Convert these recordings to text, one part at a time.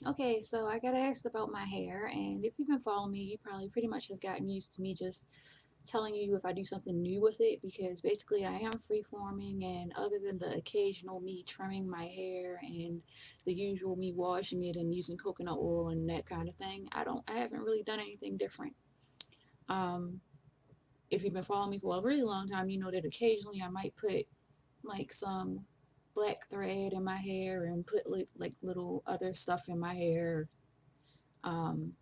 Okay, so I got asked about my hair, and if you've been following me, you probably pretty much have gotten used to me just telling you if I do something new with it because basically I am free-forming, and other than the occasional me trimming my hair and the usual me washing it and using coconut oil and that kind of thing, I haven't really done anything different. Um, if you've been following me for a really long time, you know that occasionally I might put like some black thread in my hair and put like little other stuff in my hair. Um,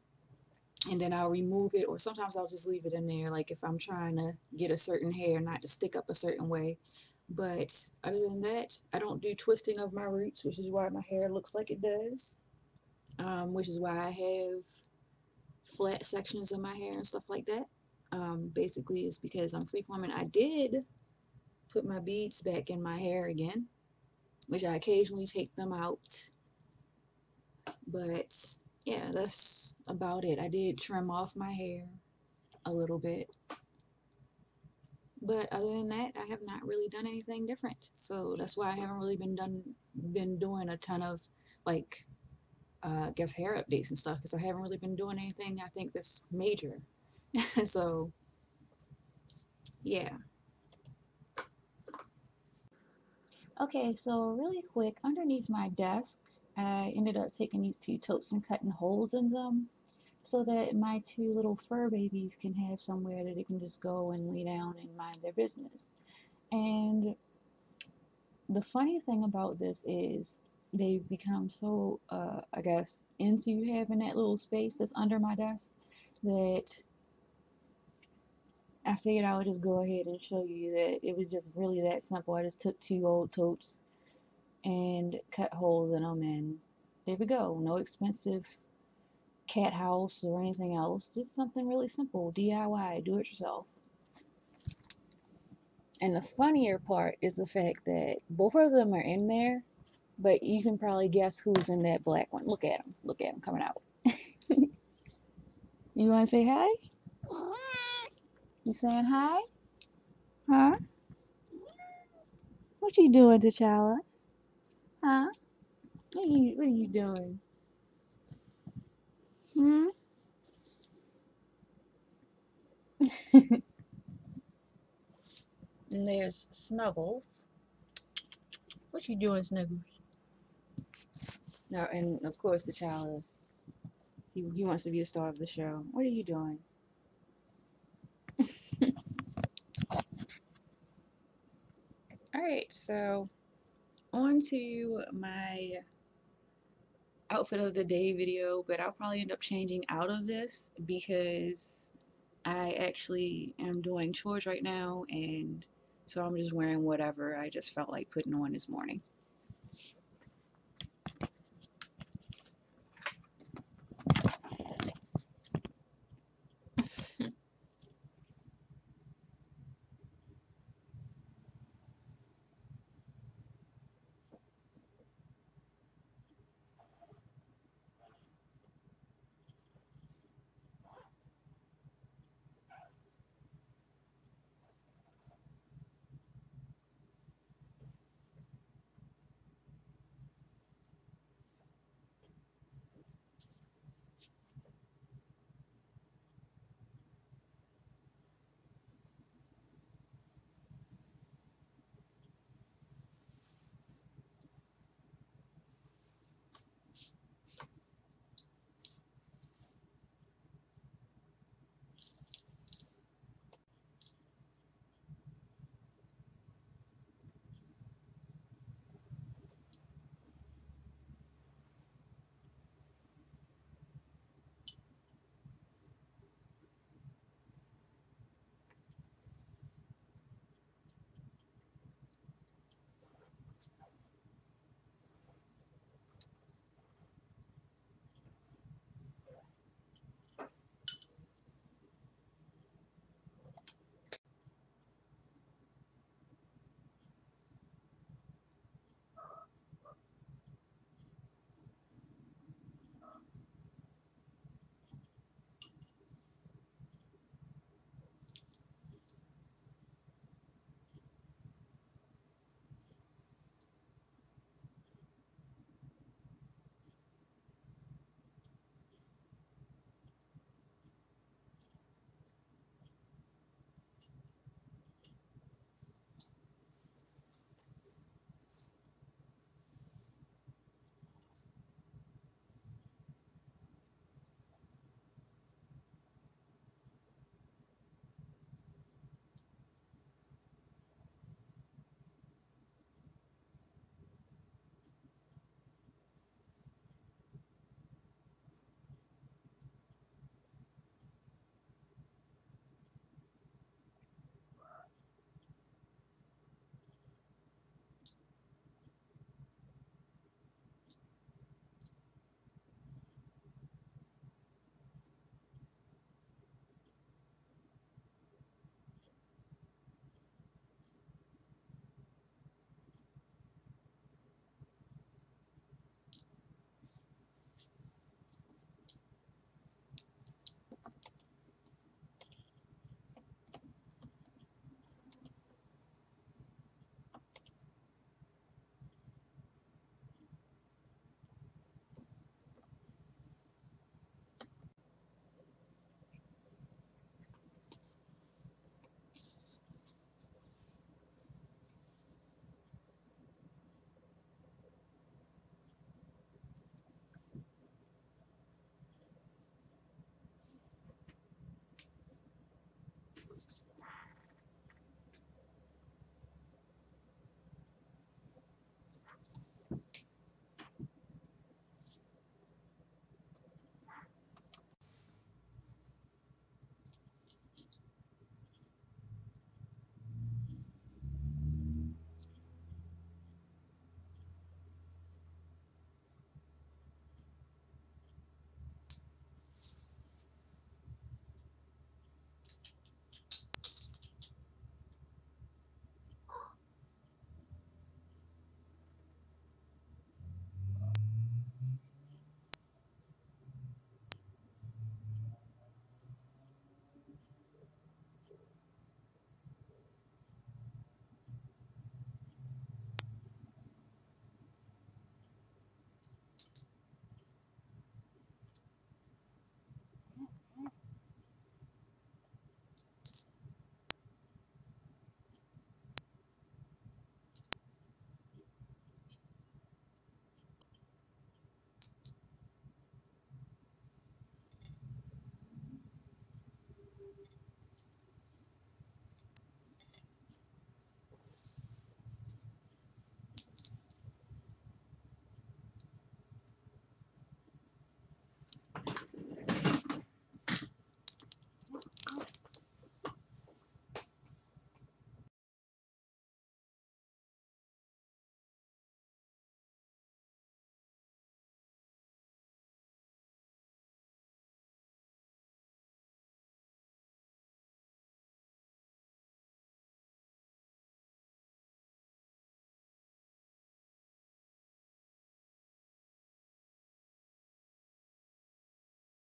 and then I'll remove it, or sometimes I'll just leave it in there, like if I'm trying to get a certain hair not to stick up a certain way. But other than that, I don't do twisting of my roots, which is why my hair looks like it does, which is why I have flat sections of my hair and stuff like that. Basically, it's because I'm freeforming. I did put my beads back in my hair again, which I occasionally take them out, but yeah, that's about it. I did trim off my hair a little bit. But other than that, I have not really done anything different. So that's why I haven't really been doing a ton of like I guess hair updates and stuff because I haven't really been doing anything I think that's major. So yeah. Okay, so really quick, underneath my desk, I ended up taking these two totes and cutting holes in them so that my two little fur babies can have somewhere that they can just go and lay down and mind their business. And the funny thing about this is they've become so, I guess, into having that little space that's under my desk that I figured I would just go ahead and show you that it was just really that simple. I just took two old totes and cut holes in them, and there we go. No expensive cat house or anything else. Just something really simple. DIY, do it yourself. And the funnier part is the fact that both of them are in there, but you can probably guess who's in that black one. Look at him. Look at him coming out. You want to say hi? You saying hi? Huh? What you doing, T'Challa? Huh? What are you doing? Hmm? And there's Snuggles. What you doing, Snuggles? No, and of course T'Challa. He wants to be the star of the show. What are you doing? All right, so on to my outfit of the day video, but I'll probably end up changing out of this because I actually am doing chores right now, and so I'm just wearing whatever I just felt like putting on this morning.